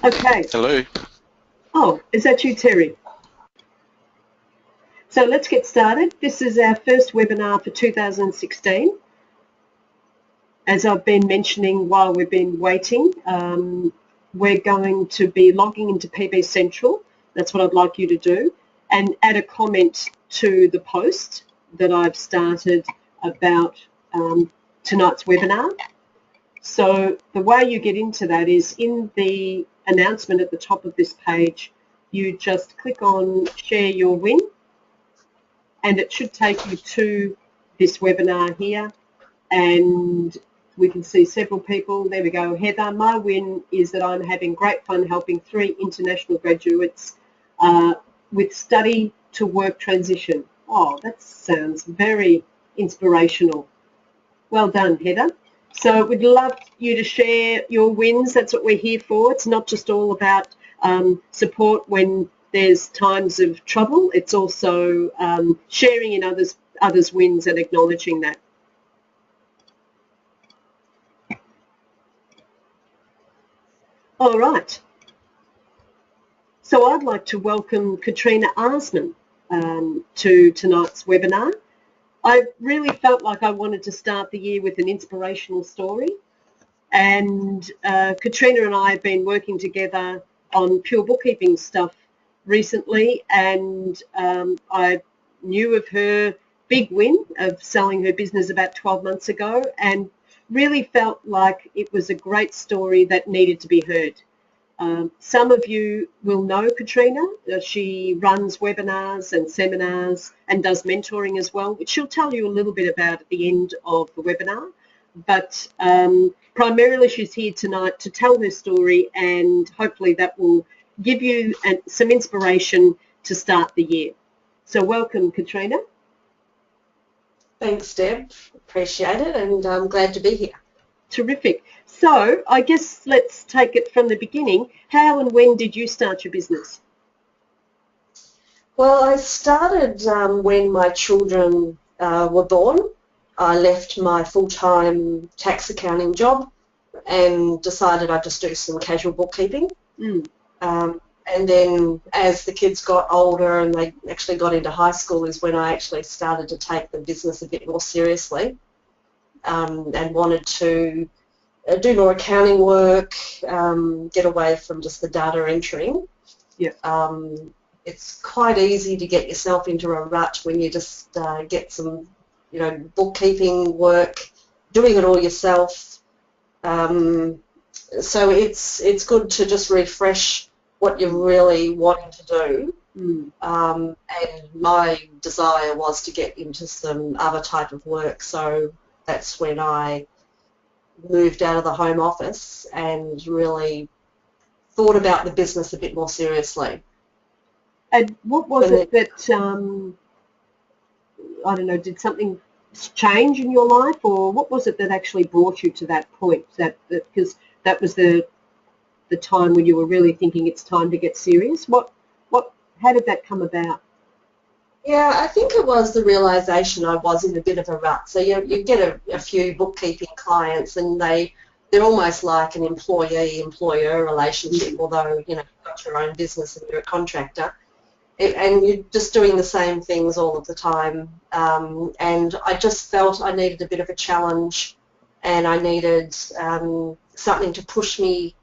Okay. Hello. Oh, is that you, Terry? So let's get started. This is our first webinar for 2016. As I've been mentioning while we've been waiting, we're going to be logging into PB Central. That's what I'd like you to do, and add a comment to the post that I've started about tonight's webinar. So the way you get into that is in the announcement at the top of this page, you just click on share your win, and it should take you to this webinar here, and we can see several people. There we go. Heather, my win is that I'm having great fun helping 3 international graduates with study to work transition. Oh, that sounds very inspirational. Well done, Heather. So we'd love you to share your wins. That's what we're here for. It's not just all about support when there's times of trouble. It's also sharing in others' wins and acknowledging that. All right. So I'd like to welcome Katrina Aarsman to tonight's webinar. I really felt like I wanted to start the year with an inspirational story, and Katrina and I have been working together on pure bookkeeping stuff recently, and I knew of her big win of selling her business about 12 months ago, and really felt like it was a great story that needed to be heard. Some of you will know Katrina. She runs webinars and seminars and does mentoring as well, which she'll tell you a little bit about at the end of the webinar. But primarily she's here tonight to tell her story, and hopefully that will give you some inspiration to start the year. So welcome, Katrina. Thanks, Deb. Appreciate it, and I'm glad to be here. Terrific. So I guess let's take it from the beginning. How and when did you start your business? Well, I started when my children were born. I left my full-time tax accounting job and decided I'd just do some casual bookkeeping. And then as the kids got older and they actually got into high school is when I actually started to take the business a bit more seriously, and wanted to do more accounting work, get away from just the data entering. Yeah. It's quite easy to get yourself into a rut when you just get some, bookkeeping work, doing it all yourself. So it's good to just refresh what you're really wanting to do. And my desire was to get into some other type of work, so that's when I moved out of the home office and really thought about the business a bit more seriously. And what was it that, I don't know, did something change in your life, or what was it that actually brought you to that point? Because that was the time when you were really thinking it's time to get serious. How did that come about? Yeah, I think it was the realisation I was in a bit of a rut. So you get a few bookkeeping clients, and they're almost like an employee-employer relationship, although you've got your own business and you're a contractor. And you're just doing the same things all of the time. And I just felt I needed a bit of a challenge, and I needed something to push me,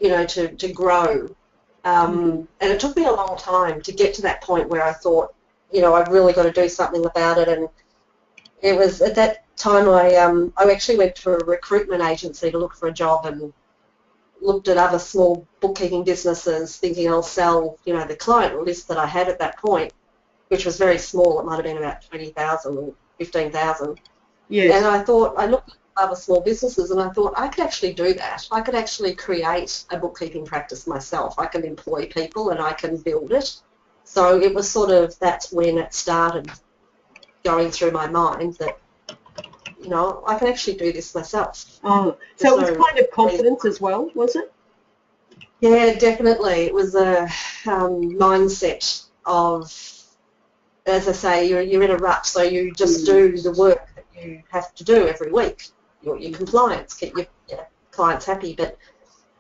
to grow. And it took me a long time to get to that point where I thought, I've really got to do something about it. And it was at that time I actually went to a recruitment agency to look for a job and looked at other small bookkeeping businesses thinking I'll sell, the client list that I had at that point, which was very small. It might have been about 20,000 or 15,000. Yes. And I looked at other small businesses and I thought I could actually do that. I could actually create a bookkeeping practice myself. I can employ people and I can build it. So it was that's when it started going through my mind that, I can actually do this myself. Oh, so it was kind of confidence as well, was it? Yeah, definitely. It was a mindset of, as I say, you're in a rut, so you just do the work that you have to do every week. Your compliance, keep your clients happy. But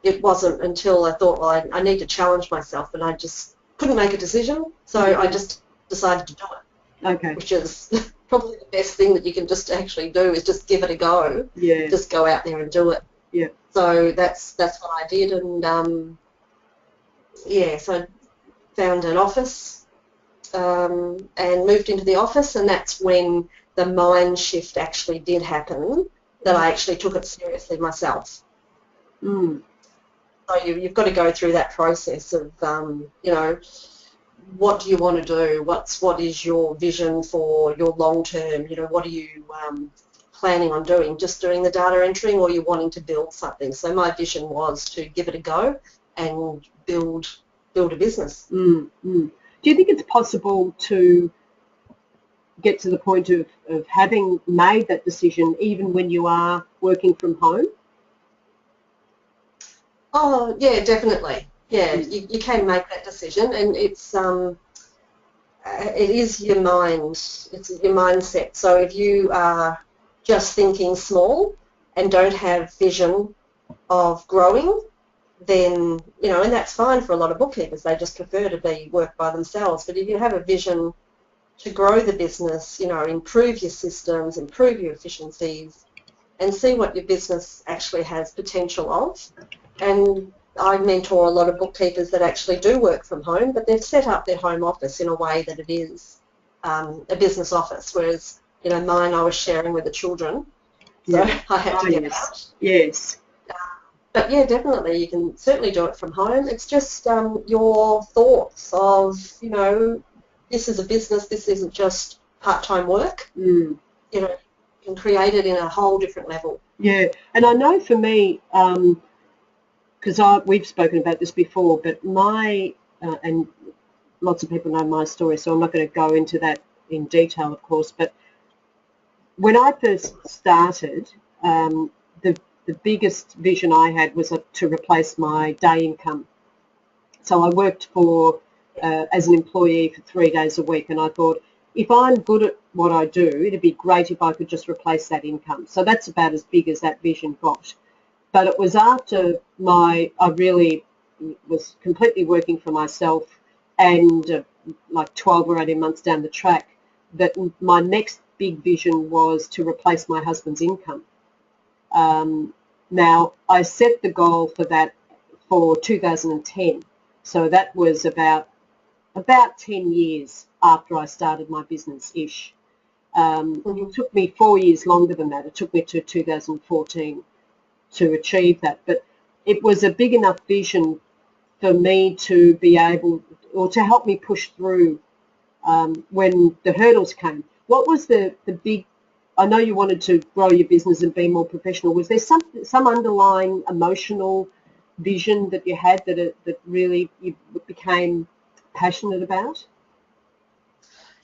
it wasn't until I thought, well, I need to challenge myself, and I just couldn't make a decision, so I just decided to do it. Okay. Which is probably the best thing that you can just actually do, is just give it a go. Yeah. Just go out there and do it. Yeah. So that's what I did, and yeah, so I found an office and moved into the office, and that's when the mind shift actually did happen, that I actually took it seriously myself. Mm. So you've got to go through that process of, you know, what do you want to do? What is your vision for your long term? You know, what are you planning on doing? Just doing the data entering, or you wanting to build something? So my vision was to give it a go and build a business. Mm. Mm. Do you think it's possible to get to the point of having made that decision even when you are working from home? Oh, yeah, definitely. Yeah, you can make that decision, and it is your mind, it's your mindset. So if you are just thinking small and don't have vision of growing, then, you know, and that's fine for a lot of bookkeepers, they just prefer to work by themselves. But if you have a vision to grow the business, you know, improve your systems, improve your efficiencies, and see what your business actually has potential of. And I mentor a lot of bookkeepers that actually do work from home, but they've set up their home office in a way that it is a business office, whereas, you know, mine I was sharing with the children, so Yeah. I had to get Yes. out. Yes. But yeah, definitely, you can certainly do it from home. It's just your thoughts of, you know, this is a business, this isn't just part-time work. Mm. You know, you can create it in a whole different level. Yeah, and I know for me, because we've spoken about this before, but and lots of people know my story, so I'm not going to go into that in detail, of course, but when I first started, the biggest vision I had was to replace my day income. So I worked as an employee for 3 days a week, and I thought, if I'm good at what I do, it'd be great if I could just replace that income. So that's about as big as that vision got. But it was after I really was completely working for myself, and like 12 or 18 months down the track, that my next big vision was to replace my husband's income. Now, I set the goal for that for 2010. So that was about 10 years after I started my business-ish. It took me 4 years longer than that. It took me to 2014 to achieve that. But it was a big enough vision for me to be able, or to help me push through when the hurdles came. What was the big, I know you wanted to grow your business and be more professional. Was there some underlying emotional vision that you had that really you became passionate about?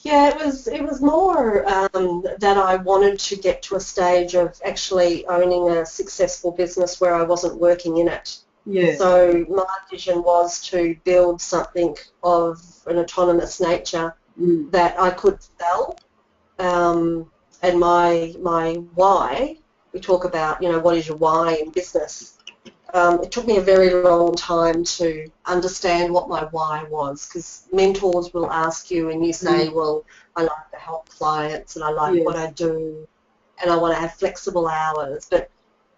Yeah, it was more that I wanted to get to a stage of actually owning a successful business where I wasn't working in it. Yeah. So my vision was to build something of an autonomous nature that I could sell. And my why, we talk about, you know, what is your why in business? It took me a very long time to understand what my why was, because mentors will ask you and you say, well, I like to help clients and I like what I do and I want to have flexible hours, but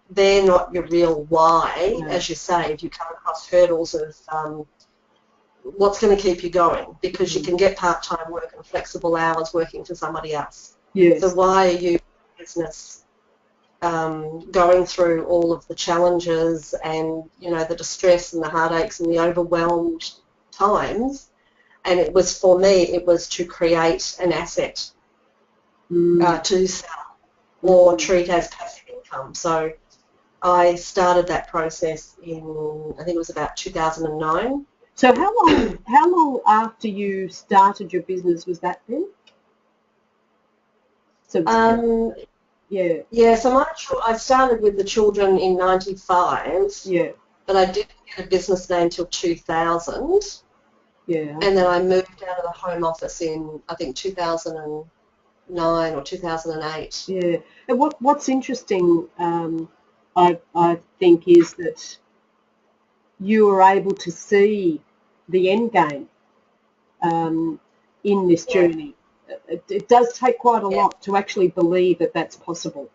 they're not your real why. As you say, if you come across hurdles of what's going to keep you going, because you can get part-time work and flexible hours working for somebody else. Yes. So why are you in business? Going through all of the challenges and, you know, the distress and the heartaches and the overwhelmed times, and it was, for me, it was to create an asset to sell or treat as passive income. So I started that process in, I think it was about 2009. So how long after you started your business was that then? So Yeah, so I started with the children in 95, but I didn't get a business name until 2000. Yeah. And then I moved out of the home office in, I think, 2009 or 2008. Yeah. And what's interesting, I think, is that you were able to see the end game in this journey. It does take quite a lot to actually believe that that's possible.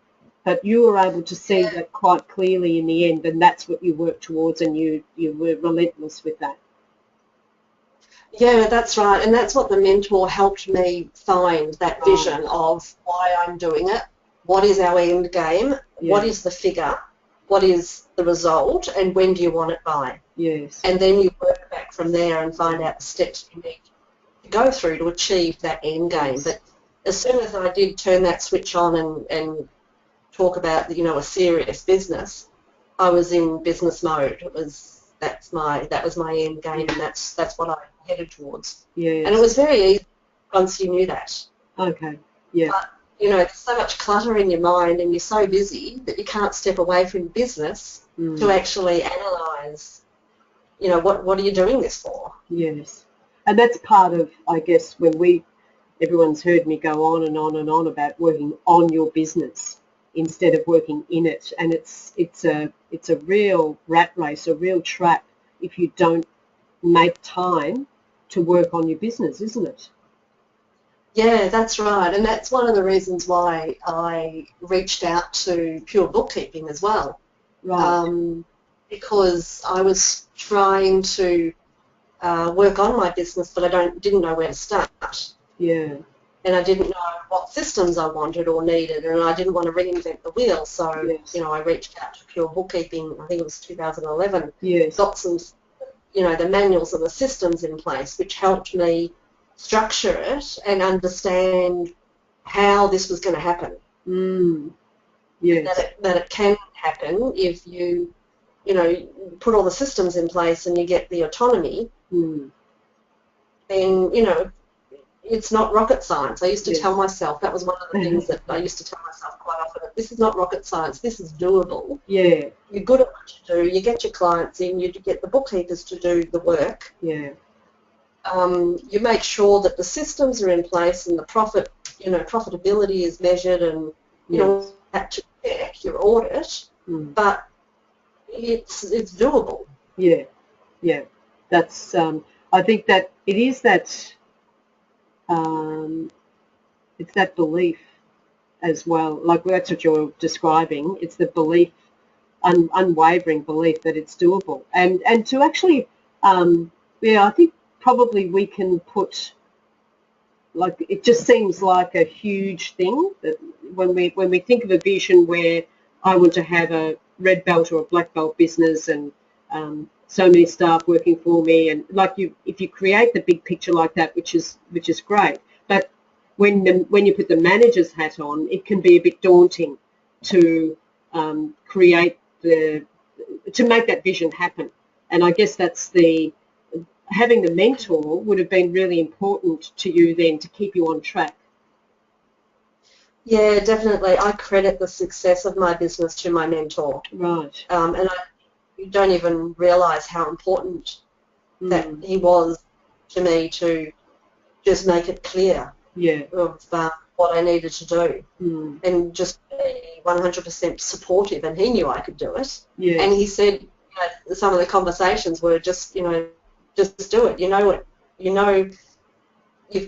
But you were able to see that quite clearly in the end, and that's what you worked towards, and you were relentless with that. Yeah, that's right. And that's what the mentor helped me find, that vision of why I'm doing it, what is our end game, what is the figure, what is the result, and when do you want it by? Yes. And then you work back from there and find out the steps you need to go through to achieve that end game. But as soon as I did turn that switch on and talk about, you know, a serious business, I was in business mode. That was my end game, and that's what I headed towards. Yes. And it was very easy once you knew that. Okay. Yeah. But, you know, there's so much clutter in your mind, and you're so busy that you can't step away from business to actually analyse, you know, what are you doing this for? Yes. And that's part of, I guess, when everyone's heard me go on and on and on about working on your business instead of working in it. And it's a real rat race, a real trap if you don't make time to work on your business, isn't it? Yeah, that's right. And that's one of the reasons why I reached out to Pure Bookkeeping as well. Right. Because I was trying to work on my business, but I didn't know where to start. Yeah. And I didn't know what systems I wanted or needed, and I didn't want to reinvent the wheel. So, you know, I reached out to Pure Bookkeeping, I think it was 2011, got some, you know, the manuals and the systems in place, which helped me structure it and understand how this was going to happen. Yes. That it can happen if you know, put all the systems in place and you get the autonomy, then, you know, it's not rocket science. I used to tell myself, that was one of the things that I used to tell myself quite often, that this is not rocket science, this is doable. Yeah. You're good at what you do, you get your clients in, you get the bookkeepers to do the work. Yeah. You make sure that the systems are in place and the profitability is measured, and, you know, have to check your audit, but it's doable. Yeah. Yeah. That's, I think that it is that, it's that belief as well. Like that's what you're describing. It's the belief, unwavering belief that it's doable. And to actually, I think probably we can put, like, it just seems like a huge thing that when we think of a vision where I want to have a red belt or a black belt business and so many staff working for me, and like if you create the big picture like that, which is great, but when you put the manager's hat on, it can be a bit daunting to create to make that vision happen. And I guess that's having the mentor would have been really important to you then to keep you on track. Yeah, definitely. I credit the success of my business to my mentor. Right. And you don't even realise how important that he was to me, to just make it clear of what I needed to do, and just be 100% supportive. And he knew I could do it. Yes. And he said, you know, some of the conversations were just, you know, just do it. You know,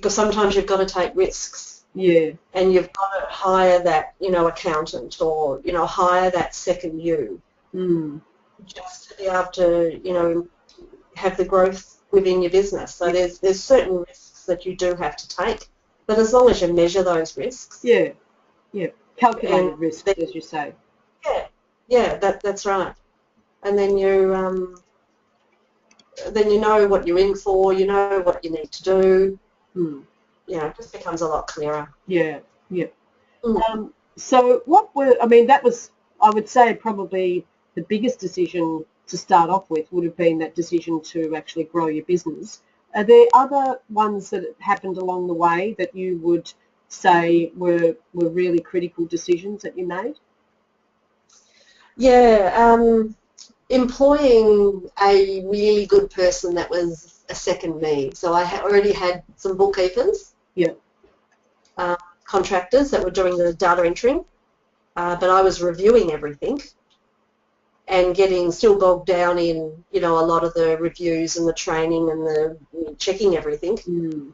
sometimes you've got to take risks. Yeah. And you've got to hire that, you know, accountant, or, you know, hire that second you, just to be able to, you know, have the growth within your business. So there's certain risks that you do have to take, but as long as you measure those risks. Yeah. Calculated risks, as you say. Yeah, that's right. And then you know what you're in for. You know what you need to do. You know, it just becomes a lot clearer. Yeah. So that was, I would say, probably the biggest decision to start off with would have been that decision to actually grow your business. Are there other ones that happened along the way that you would say were really critical decisions that you made? Yeah, employing a really good person that was a second me. So I already had some bookkeepers. Yeah. Contractors that were doing the data entering, but I was reviewing everything, and getting still bogged down in, you know, a lot of the reviews and the training and the checking everything. Mm.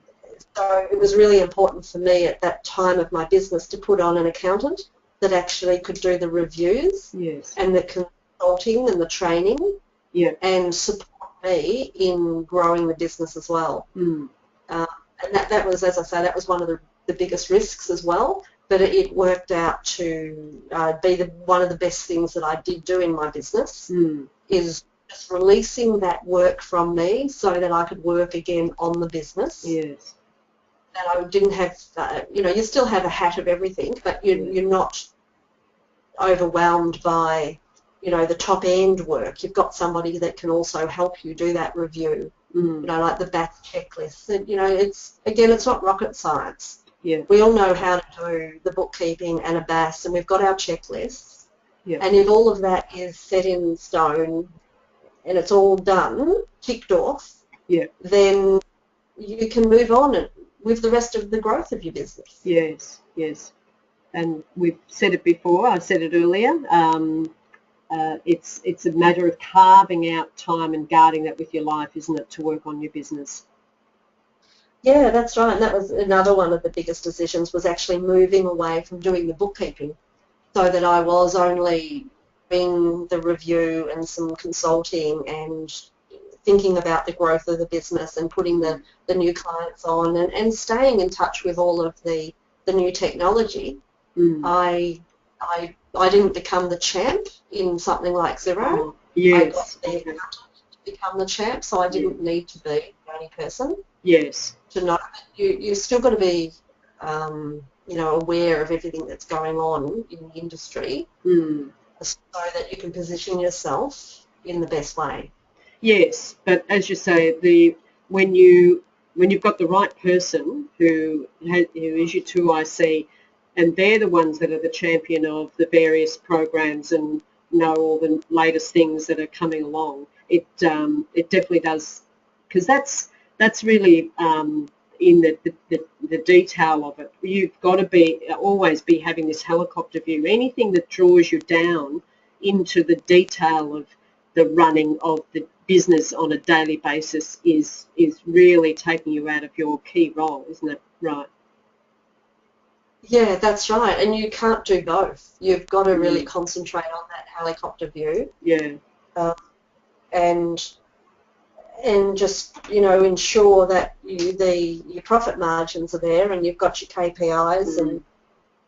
So it was really important for me at that time of my business to put on an accountant that actually could do the reviews Yes. and the consulting and the training, Yeah. and support me in growing the business as well. Mm. And that was, as I say, that was one of the biggest risks as well. But it worked out to be one of the best things that I did do in my business, is just releasing that work from me so that I could work again on the business. Yes. And I didn't have, you know, you still have a hat of everything, but you're not overwhelmed by, you know, the top end work. You've got somebody that can also help you do that review. You know, like the back checklists. And, you know, it's not rocket science. Yeah. We all know how to do the bookkeeping and a BAS, and we've got our checklists. Yeah. And if all of that is set in stone and it's all done, ticked off, then you can move on with the rest of the growth of your business. Yes, yes. And we've said it before, I said it earlier, it's a matter of carving out time and guarding that with your life, isn't it, to work on your business? Yeah, that's right. And that was another one of the biggest decisions, was actually moving away from doing the bookkeeping, so that I was only doing the review and some consulting and thinking about the growth of the business and putting the new clients on and staying in touch with all of the new technology. I didn't become the champ in something like Xero. Yes. I got the accountant to become the champ, so I didn't need to be the only person. Yes. To know, you still got to be, you know, aware of everything that's going on in the industry, so that you can position yourself in the best way. Yes, but as you say, when you've got the right person who is your 2IC, and they're the ones that are the champion of the various programs and know all the latest things that are coming along, it definitely does, because that's really in the detail of it. You've got to always be having this helicopter view. Anything that draws you down into the detail of the running of the business on a daily basis is really taking you out of your key role, isn't it? Right. Yeah, that's right. And you can't do both. You've got to really concentrate on that helicopter view. Yeah. And just, you know, ensure that your profit margins are there and you've got your KPIs and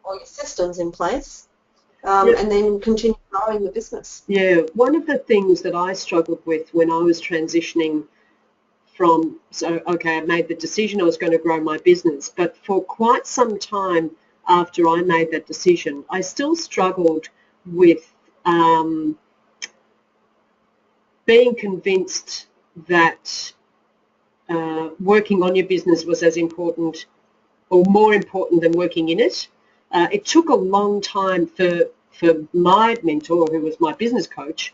all your systems in place, and then continue growing the business. Yeah, one of the things that I struggled with when I was transitioning I made the decision I was going to grow my business, but for quite some time after I made that decision, I still struggled with being convinced that working on your business was as important or more important than working in it. It took a long time for my mentor, who was my business coach,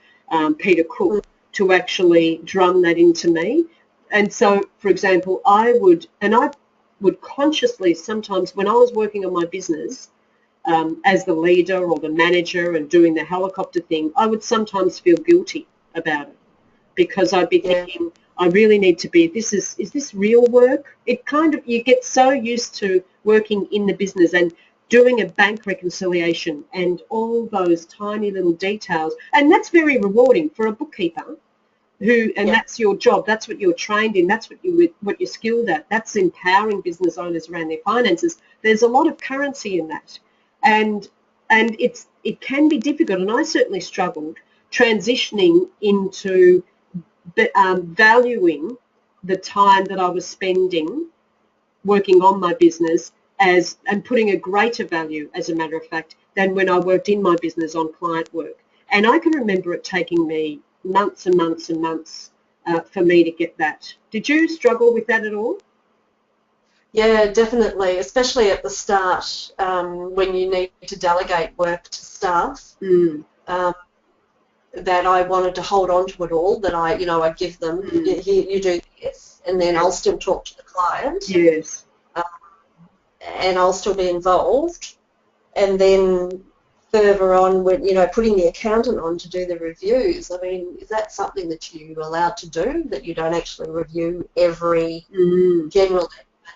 Peter Cook, to actually drum that into me. And so, for example, I would consciously sometimes, when I was working on my business as the leader or the manager and doing the helicopter thing, I would sometimes feel guilty about it, because I'd be thinking, I really need to be, is this real work? It kind of, you get so used to working in the business and doing a bank reconciliation and all those tiny little details. And that's very rewarding for a bookkeeper that's your job. That's what you're trained in. That's what you're skilled at. That's empowering business owners around their finances. There's a lot of currency in that. And it can be difficult. And I certainly struggled transitioning into valuing the time that I was spending working on my business and putting a greater value, as a matter of fact, than when I worked in my business on client work. And I can remember it taking me months and months and months for me to get that. Did you struggle with that at all? Yeah, definitely, especially at the start, when you need to delegate work to staff. That I wanted to hold on to it all, that I'd give them, you do this, and then I'll still talk to the client. Yes. And I'll still be involved. And then further on, when putting the accountant on to do the reviews. I mean, is that something that you're allowed to do? That you don't actually review every general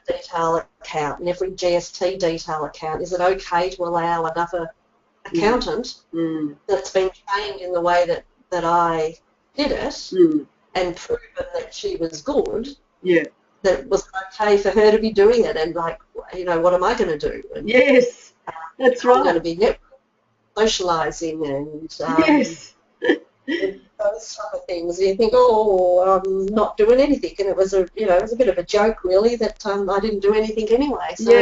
detail account and every GST detail account? Is it okay to allow another accountant that's been trained in the way that I did it and proven that she was good? Yeah. That was okay for her to be doing it, and like, what am I going to do? And, yes, that's right. I'm going to be socialising and yes. and those type of things. And you think, I'm not doing anything, and it was a bit of a joke, really, that I didn't do anything anyway. So,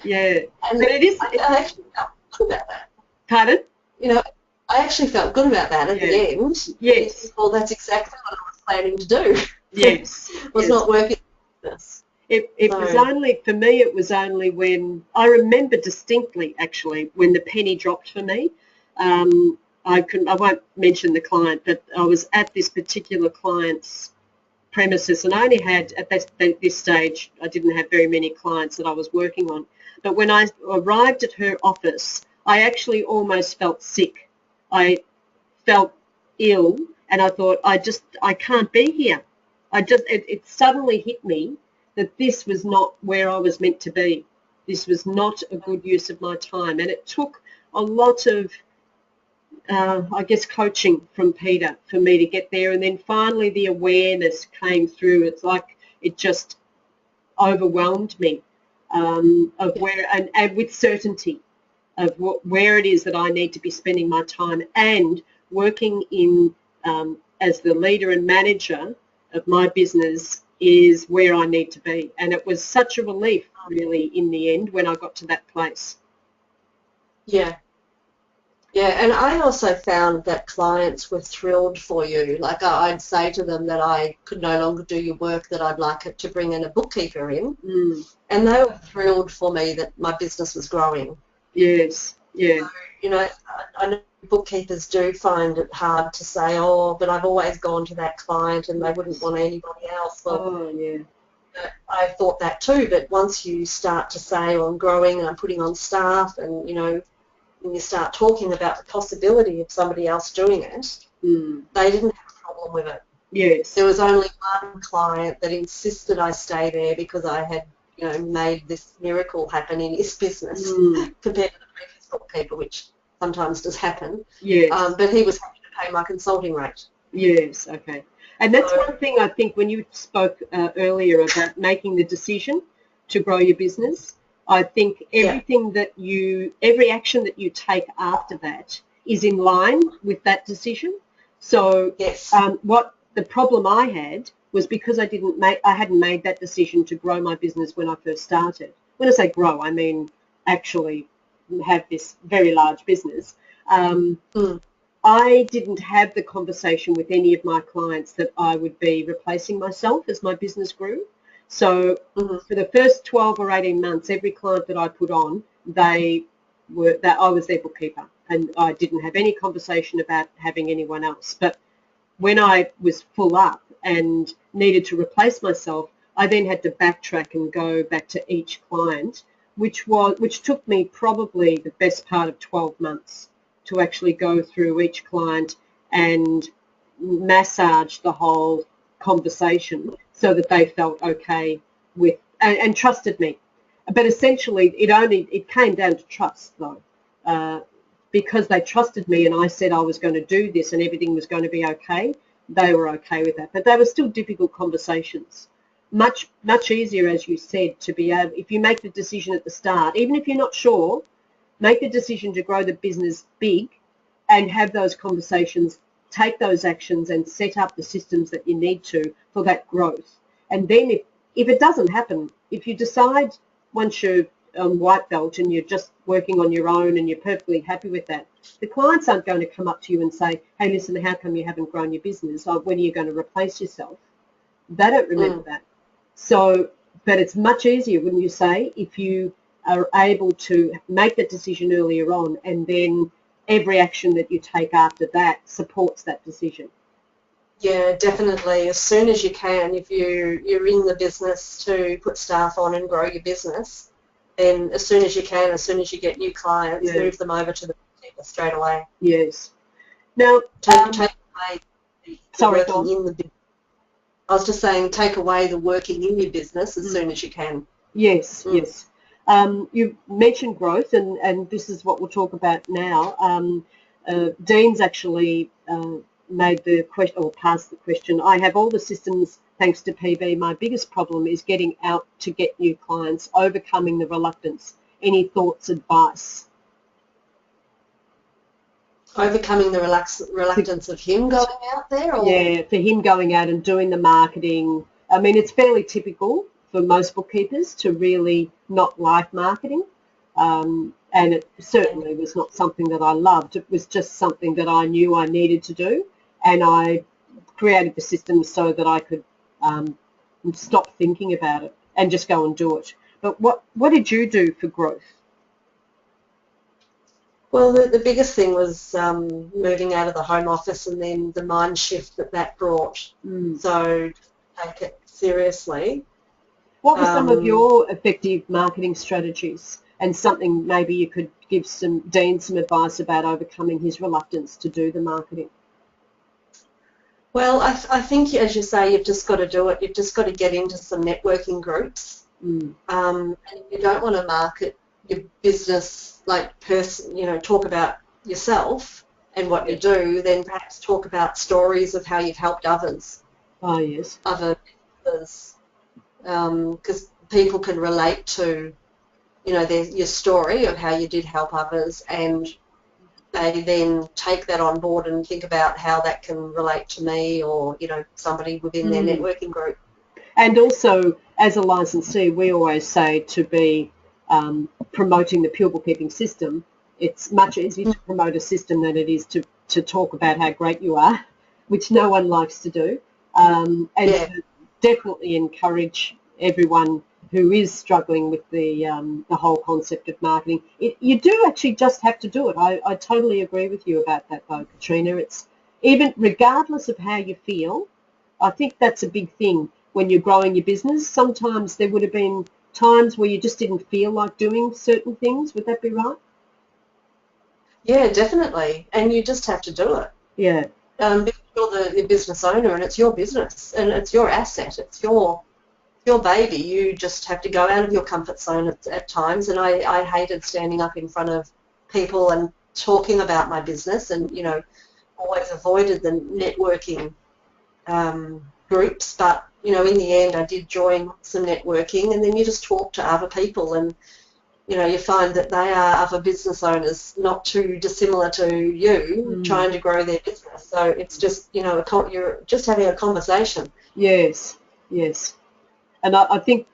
yeah. And but it is. I actually felt good about that. Pardon? I actually felt good about that at the end. Yes. Well, that's exactly what I was planning to do. Yes. was not working. It was only, for me, it was only when, I remember distinctly, actually, when the penny dropped for me. I won't mention the client, but I was at this particular client's premises, and I only had, at this stage, I didn't have very many clients that I was working on. But when I arrived at her office, I actually almost felt sick. I felt ill, and I thought, I can't be here. It suddenly hit me that this was not where I was meant to be. This was not a good use of my time. And it took a lot of, coaching from Peter for me to get there. And then finally the awareness came through. It's like it just overwhelmed me of where, and with certainty of where it is that I need to be spending my time, and working in as the leader and manager of my business is where I need to be. And it was such a relief, really, in the end, when I got to that place. Yeah, and I also found that clients were thrilled for you. Like, I'd say to them that I could no longer do your work, that I'd like it to bring in a bookkeeper in, and they were thrilled for me that my business was growing. Yes, yeah. So, I know bookkeepers do find it hard to say, but I've always gone to that client and they wouldn't want anybody else. Well, I thought that too, but once you start to say, I'm growing and I'm putting on staff, and, when you start talking about the possibility of somebody else doing it, they didn't have a problem with it. Yes. There was only one client that insisted I stay there because I had, made this miracle happen in his business compared to the previous bookkeeper, which sometimes does happen. Yes. But he was happy to pay my consulting rate. Yes, okay. And that's one thing I think when you spoke earlier about making the decision to grow your business, I think everything every action that you take after that is in line with that decision. So what the problem I had was, because I hadn't made that decision to grow my business when I first started. When I say grow, I mean actually have this very large business. I didn't have the conversation with any of my clients that I would be replacing myself as my business grew. So for the first 12 or 18 months, every client that I put on, I was their bookkeeper, and I didn't have any conversation about having anyone else. But when I was full up and needed to replace myself, I then had to backtrack and go back to each client, which took me probably the best part of 12 months to actually go through each client and massage the whole conversation so that they felt okay with and trusted me. But essentially it came down to trust, though, because they trusted me and I said I was going to do this and everything was going to be okay. They were okay with that, but they were still difficult conversations. Much easier, as you said, to be able, if you make the decision at the start, even if you're not sure, make the decision to grow the business big and have those conversations, take those actions and set up the systems that you need to for that growth. And then if it doesn't happen, if you decide once you're on white belt and you're just working on your own and you're perfectly happy with that, the clients aren't going to come up to you and say, hey, listen, how come you haven't grown your business? Or when are you going to replace yourself? They don't remember that. So, but it's much easier, wouldn't you say, if you are able to make that decision earlier on, and then every action that you take after that supports that decision. Yeah, definitely. As soon as you can, if you're in the business to put staff on and grow your business, then as soon as you can, as soon as you get new clients, move them over to the straight away. Yes. Now, Take away the sorry, working in the business. I was just saying, take away the working in your business as soon as you can. Yes, yes. You mentioned growth, and this is what we'll talk about now. Dean's actually made the question, or passed the question. I have all the systems thanks to PB. My biggest problem is getting out to get new clients, overcoming the reluctance. Any thoughts, advice? Overcoming the reluctance of him going out there? Or? Yeah, for him going out and doing the marketing. I mean, it's fairly typical for most bookkeepers to really not like marketing. And it certainly was not something that I loved. It was just something that I knew I needed to do. And I created the system so that I could stop thinking about it and just go and do it. But what did you do for growth? Well, the biggest thing was moving out of the home office and then the mind shift that brought. So take it seriously. What were some of your effective marketing strategies, and something maybe you could give Dean some advice about overcoming his reluctance to do the marketing? Well, I think, as you say, you've just got to do it. You've just got to get into some networking groups. And if you don't want to market your business, like talk about yourself and what you do, then perhaps talk about stories of how you've helped others. Oh, yes. Other businesses, because people can relate to, your story of how you did help others, and they then take that on board and think about how that can relate to me or, somebody within their networking group. And also, as a licensee, we always say to be promoting the pure bookkeeping system. It's much easier to promote a system than it is to talk about how great you are, which no one likes to do. To definitely encourage everyone who is struggling with the whole concept of marketing. You do actually just have to do it. I totally agree with you about that, though, Katrina. It's even regardless of how you feel, I think that's a big thing when you're growing your business. Sometimes there would have been times where you just didn't feel like doing certain things. Would that be right? Yeah, definitely. And you just have to do it. Yeah. Because you're the business owner and it's your business and it's your asset. It's your baby. You just have to go out of your comfort zone at times. And I hated standing up in front of people and talking about my business, and, always avoided the networking groups. But, in the end, I did join some networking, and then you just talk to other people, and, you find that they are other business owners not too dissimilar to you, trying to grow their business. So it's just, you're just having a conversation. Yes, yes. And I think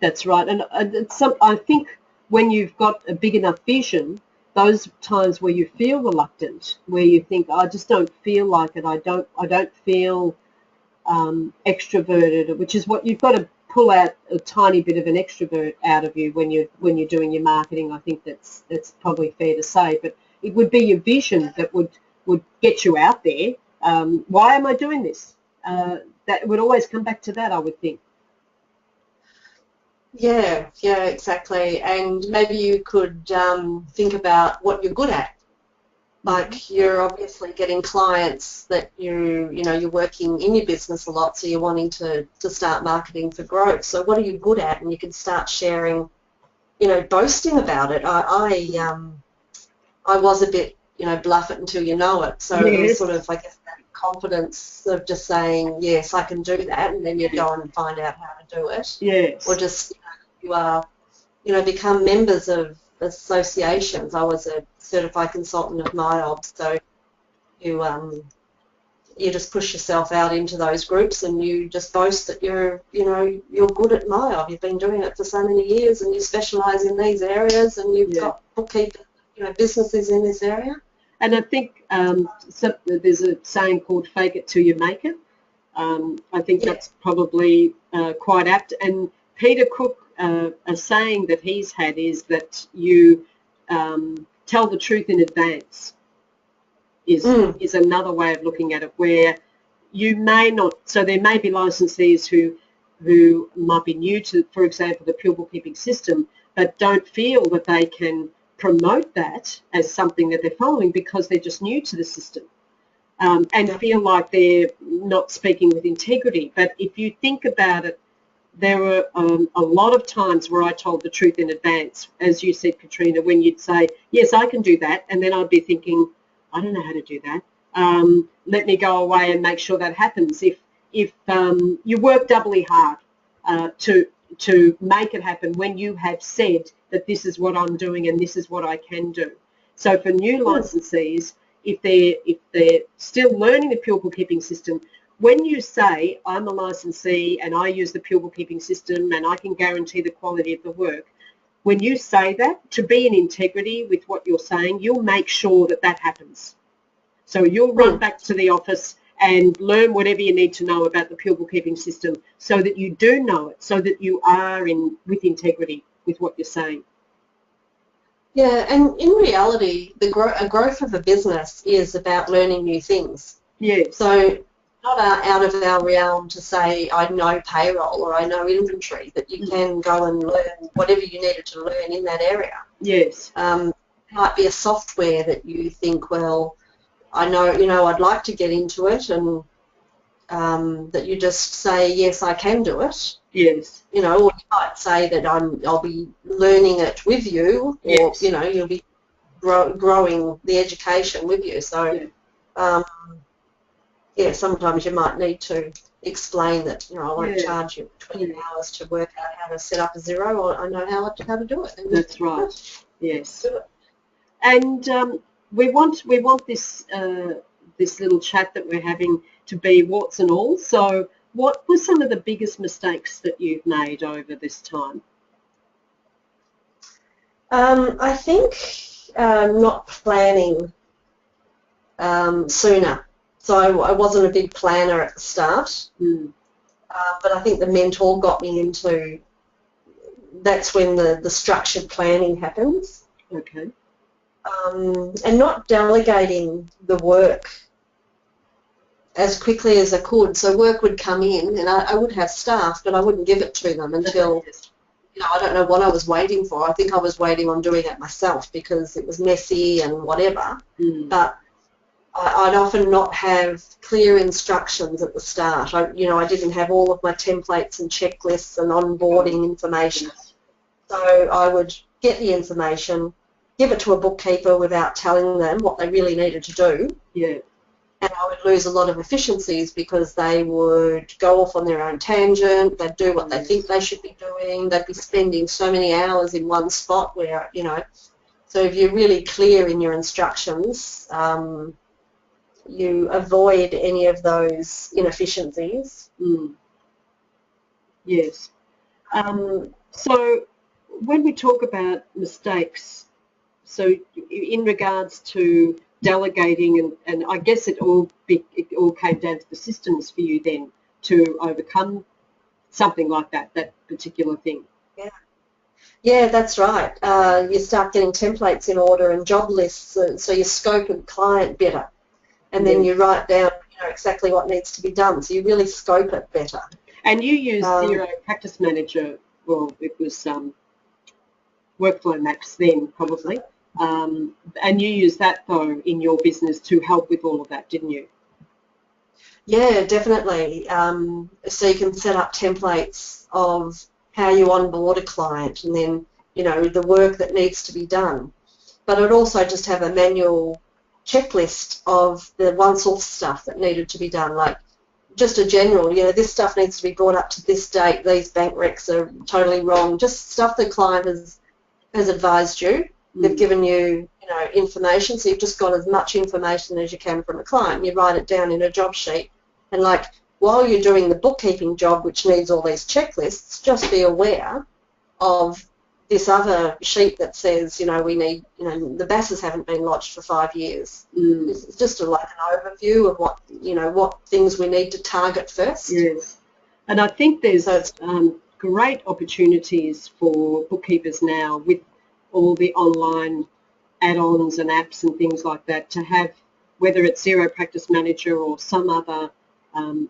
that's right. And I think when you've got a big enough vision, those times where you feel reluctant, where you think, I just don't feel like it, I don't feel extroverted, which is what you've got to pull out a tiny bit of an extrovert out of you when you're doing your marketing. I think that's probably fair to say. But it would be your vision that would get you out there. Why am I doing this? That would always come back to that, I would think. Yeah, exactly. And maybe you could think about what you're good at. Like, you're obviously getting clients that you're working in your business a lot, so you're wanting to start marketing for growth. So what are you good at? And you can start sharing, boasting about it. I was a bit, bluff it until you know it. So it was sort of, I guess, that confidence of just saying, yes, I can do that, and then you go and find out how to do it. Yes. Or just, you are, become members of associations. I was a certified consultant of MyOb, so you just push yourself out into those groups, and you just boast that you're good at MyOb. You've been doing it for so many years, and you specialise in these areas, and you've got bookkeepers, businesses in this area. And I think there's a saying called "fake it till you make it." I think that's probably quite apt. And Peter Cook, a saying that he's had is that you tell the truth in advance. Is another way of looking at it, where you may not. So there may be licensees who might be new to, for example, the pure bookkeeping system, but don't feel that they can promote that as something that they're following because they're just new to the system. And feel like they're not speaking with integrity. But if you think about it, there were a lot of times where I told the truth in advance, as you said, Katrina, when you'd say, yes, I can do that, and then I'd be thinking, I don't know how to do that. Let me go away and make sure that happens. If you work doubly hard to make it happen when you have said that this is what I'm doing and this is what I can do. So for new licensees, if they're still learning the pure bookkeeping system, when you say I'm a licensee and I use the pure bookkeeping system and I can guarantee the quality of the work, when you say that, to be in integrity with what you're saying, you'll make sure that that happens. So you'll run back to the office and learn whatever you need to know about the pure bookkeeping system so that you do know it, so that you are with integrity with what you're saying. Yeah, and in reality, the growth of a business is about learning new things. Yes. So not out of our realm to say I know payroll or I know inventory, that you can go and learn whatever you needed to learn in that area. Yes. It might be a software that you think, well, I know, I'd like to get into it, and that you just say, yes, I can do it. Yes. Or you might say that I'll be learning it with you, or yes. You'll be growing the education with you. So, sometimes you might need to explain that I won't charge you 20 hours to work out how to set up a Xero, or I know how to do it. And that's right. Yes. And we want this this little chat that we're having to be warts and all. So what were some of the biggest mistakes that you've made over this time? I think not planning sooner. So I wasn't a big planner at the start, but I think the mentor got me into, that's when the structured planning happens. Okay. And not delegating the work as quickly as I could. So work would come in and I would have staff, but I wouldn't give it to them until, I don't know what I was waiting for. I think I was waiting on doing it myself because it was messy and whatever. But I'd often not have clear instructions at the start. I didn't have all of my templates and checklists and onboarding information. So I would get the information, give it to a bookkeeper without telling them what they really needed to do. Yeah. And I would lose a lot of efficiencies because they would go off on their own tangent, they'd do what they think they should be doing, they'd be spending so many hours in one spot where, so if you're really clear in your instructions, you avoid any of those inefficiencies. Yes. So when we talk about mistakes, so in regards to delegating, and I guess it all came down to the systems for you then to overcome something like that particular thing. Yeah, that's right. You start getting templates in order and job lists, so you scope a client better. And then you write down exactly what needs to be done. So you really scope it better. And you use Xero Practice Manager, well, it was Workflow Max then probably, and you use that though in your business to help with all of that, didn't you? Yeah, definitely. So you can set up templates of how you onboard a client and then, the work that needs to be done. But I'd also just have a manual checklist of the once-off stuff that needed to be done, like just a general, this stuff needs to be brought up to this date, these bank recs are totally wrong, just stuff the client has advised you. They've given you, information, so you've just got as much information as you can from a client. You write it down in a job sheet, and while you're doing the bookkeeping job, which needs all these checklists, just be aware of this other sheet that says, we need, the BASs haven't been lodged for 5 years. It's just like an overview of what things we need to target first. Yes, and I think there's great opportunities for bookkeepers now with all the online add-ons and apps and things like that to have, whether it's Xero Practice Manager or some other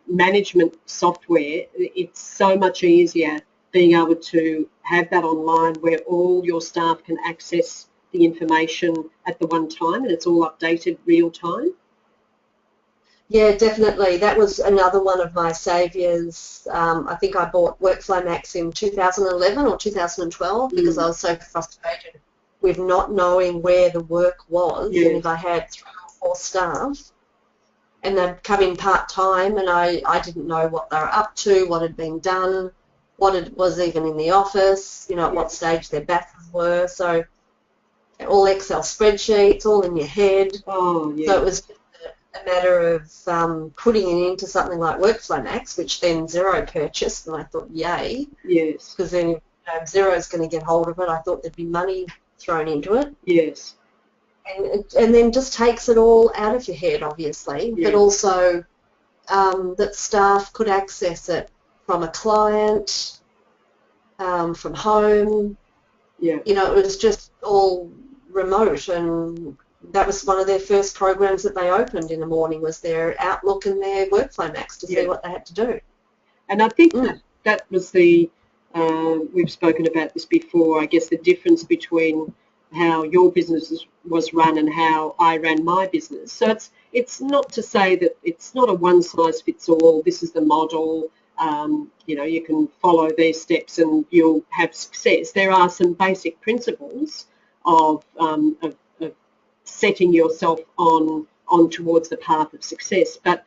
management software, it's so much easier being able to have that online where all your staff can access the information at the one time and it's all updated real time? Yeah, definitely. That was another one of my saviours. I think I bought Workflow Max in 2011 or 2012 because I was so frustrated with not knowing where the work was. Yes. And if I had 3 or 4 staff and they'd come in part-time and I didn't know what they were up to, what had been done, what it was even in the office, you know, at what stage their battles were. So all Excel spreadsheets, all in your head. Oh, yeah. So it was a matter of putting it into something like Workflow Max, which then Xero purchased, and I thought, yay. Yes. Because then Xero's going to get hold of it. I thought there'd be money thrown into it. Yes. And then just takes it all out of your head, obviously, but also that staff could access it from a client, from home. Yeah. You know, it was just all remote, and that was one of their first programs that they opened in the morning, was their Outlook and their Workflow Max to see what they had to do. And I think that was the, we've spoken about this before, I guess the difference between how your business was run and how I ran my business. So it's not to say that it's not a one-size-fits-all, this is the model, you know, you can follow these steps and you'll have success. There are some basic principles of setting yourself on towards the path of success. But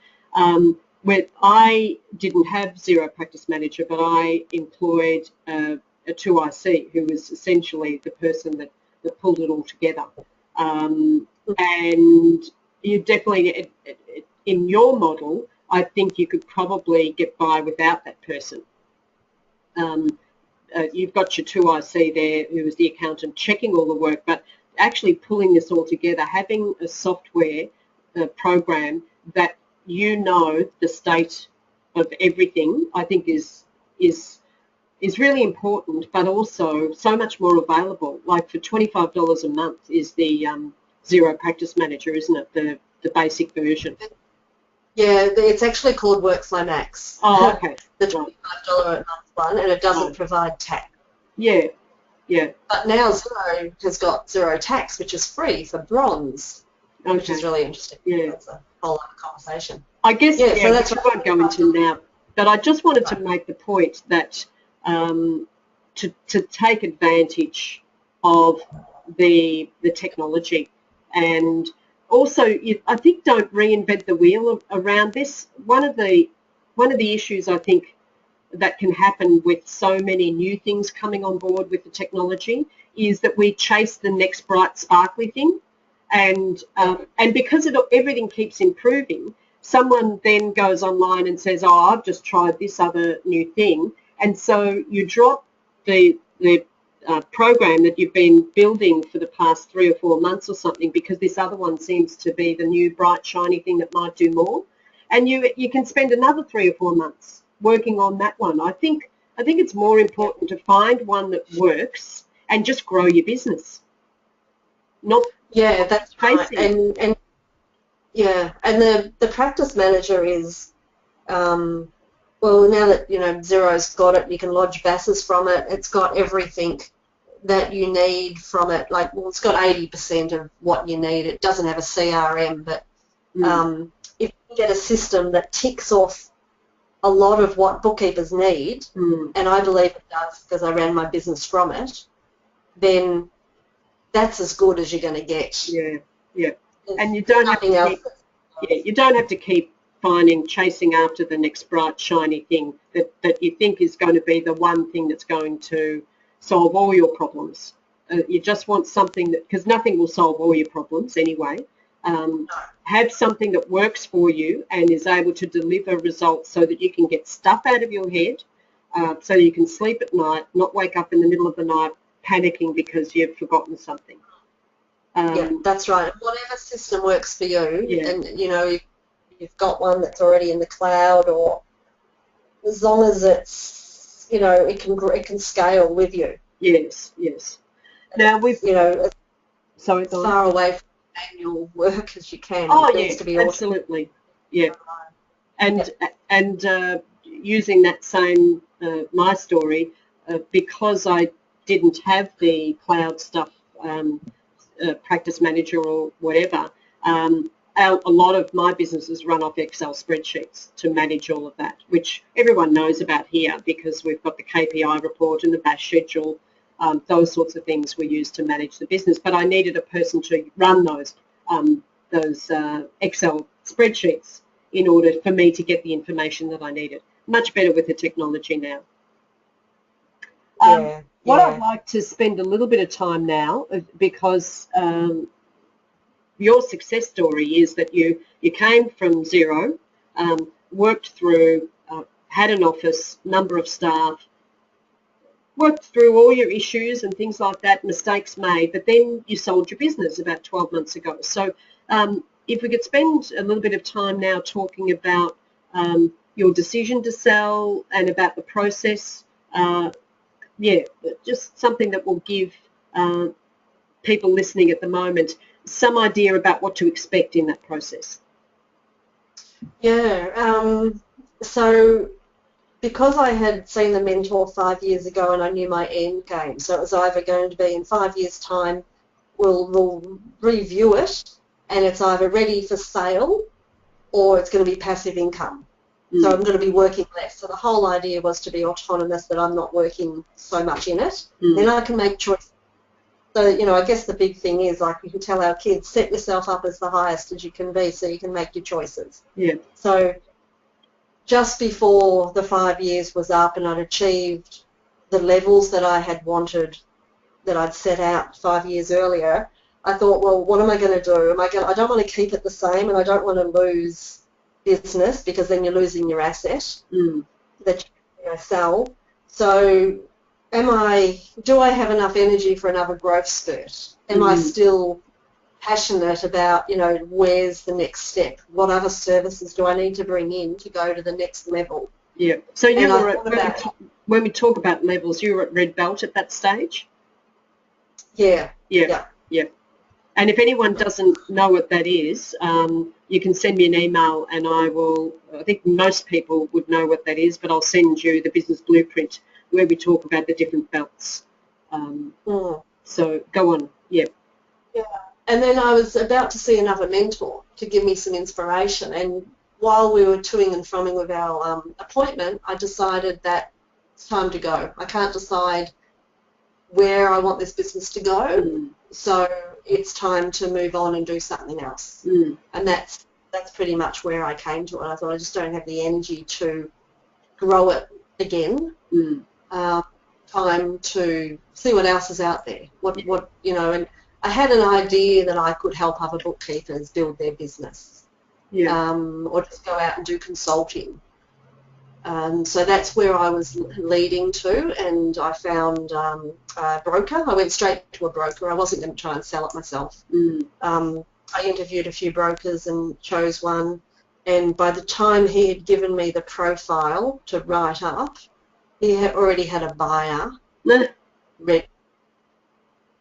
where I didn't have Xero Practice Manager, but I employed a 2IC who was essentially the person that pulled it all together. And you definitely, in your model, I think you could probably get by without that person. You've got your 2IC there who is the accountant checking all the work, but actually pulling this all together, having a software program that you know the state of everything, I think is really important, but also so much more available. Like for $25 a month is the Xero Practice Manager, isn't it? The basic version. Yeah, it's actually called Workflow Max. Oh, okay. The $25 a month one, and it doesn't provide tax. Yeah, yeah. But now Xero has got Xero Tax, which is free for bronze, which is really interesting. Yeah. That's a whole other conversation. I guess, so that's which I won't go into now, but I just wanted to make the point that to take advantage of the technology, and also I think don't reinvent the wheel around this. One of the issues I think that can happen with so many new things coming on board with the technology is that we chase the next bright sparkly thing, and because everything keeps improving, someone then goes online and says, oh, I've just tried this other new thing, and so you drop the program that you've been building for the past 3 or 4 months or something because this other one seems to be the new bright shiny thing that might do more, and you can spend another 3 or 4 months working on that one. I think it's more important to find one that works and just grow your business. That's right. And the practice manager is well, now that Xero's got it, you can lodge BASs from it. It's got everything that you need from it. Like, well, it's got 80% of what you need. It doesn't have a CRM, but if you get a system that ticks off a lot of what bookkeepers need, and I believe it does because I ran my business from it, then that's as good as you're going to get. Yeah. And you don't have to keep chasing after the next bright shiny thing that you think is going to be the one thing that's going to solve all your problems. You just want something that, because nothing will solve all your problems anyway. Have something that works for you and is able to deliver results so that you can get stuff out of your head, so you can sleep at night, not wake up in the middle of the night panicking because you've forgotten something. That's right. Whatever system works for you, and you've got one that's already in the cloud, or as long as it's it can scale with you. Yes. Now we've as far away from manual work as you can. Oh, it needs to be absolutely. Yeah. And using that same my story, because I didn't have the cloud stuff a practice manager or whatever, a lot of my businesses run off Excel spreadsheets to manage all of that, which everyone knows about here because we've got the KPI report and the bash schedule. Those sorts of things we use to manage the business. But I needed a person to run those Excel spreadsheets in order for me to get the information that I needed. Much better with the technology now. What I'd like to spend a little bit of time now, because your success story is that you came from zero, worked through, had an office, number of staff, worked through all your issues and things like that, mistakes made, but then you sold your business about 12 months ago. So if we could spend a little bit of time now talking about your decision to sell and about the process, just something that will give people listening at the moment some idea about what to expect in that process. Yeah, so because I had seen the mentor 5 years ago and I knew my end game, so it was either going to be in 5 years' time we'll review it and it's either ready for sale or it's going to be passive income. So I'm going to be working less. So the whole idea was to be autonomous, that I'm not working so much in it. Then I can make choices. So, I guess the big thing is, like we can tell our kids, set yourself up as the highest as you can be so you can make your choices. Yeah. So just before the 5 years was up and I'd achieved the levels that I had wanted, that I'd set out 5 years earlier, I thought, well, what am I going to do? I don't want to keep it the same and I don't want to lose business because then you're losing your asset that you sell. So do I have enough energy for another growth spurt? Am I still passionate about, where's the next step? What other services do I need to bring in to go to the next level? Yeah. So you were when we talk about levels, you were at red belt at that stage? Yeah. And if anyone doesn't know what that is, you can send me an email and I think most people would know what that is, but I'll send you the business blueprint where we talk about the different belts. So go on. Yeah. And then I was about to see another mentor to give me some inspiration, and while we were toing and froing with our appointment, I decided that it's time to go. I can't decide where I want this business to go, so it's time to move on and do something else. And that's pretty much where I came to it. I thought I just don't have the energy to grow it again. Time to see what else is out there. And I had an idea that I could help other bookkeepers build their business, or just go out and do consulting. So that's where I was leading to, and I found a broker. I went straight to a broker. I wasn't going to try and sell it myself. I interviewed a few brokers and chose one, and by the time he had given me the profile to write up, he had already had a buyer ready.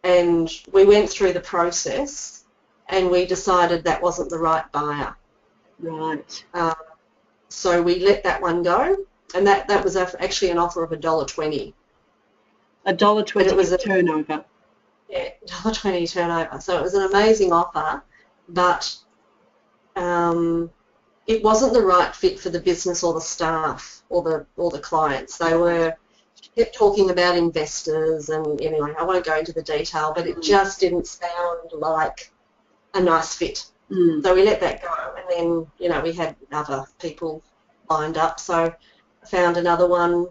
And we went through the process and we decided that wasn't the right buyer. Right. So we let that one go, and that was actually an offer of $1.20. $1.20 turnover. Yeah, $1.20 turnover. So it was an amazing offer, but it wasn't the right fit for the business or the staff or the clients. They kept talking about investors, and anyway, I won't go into the detail, but it just didn't sound like a nice fit. So we let that go, and then we had other people lined up. So I found another one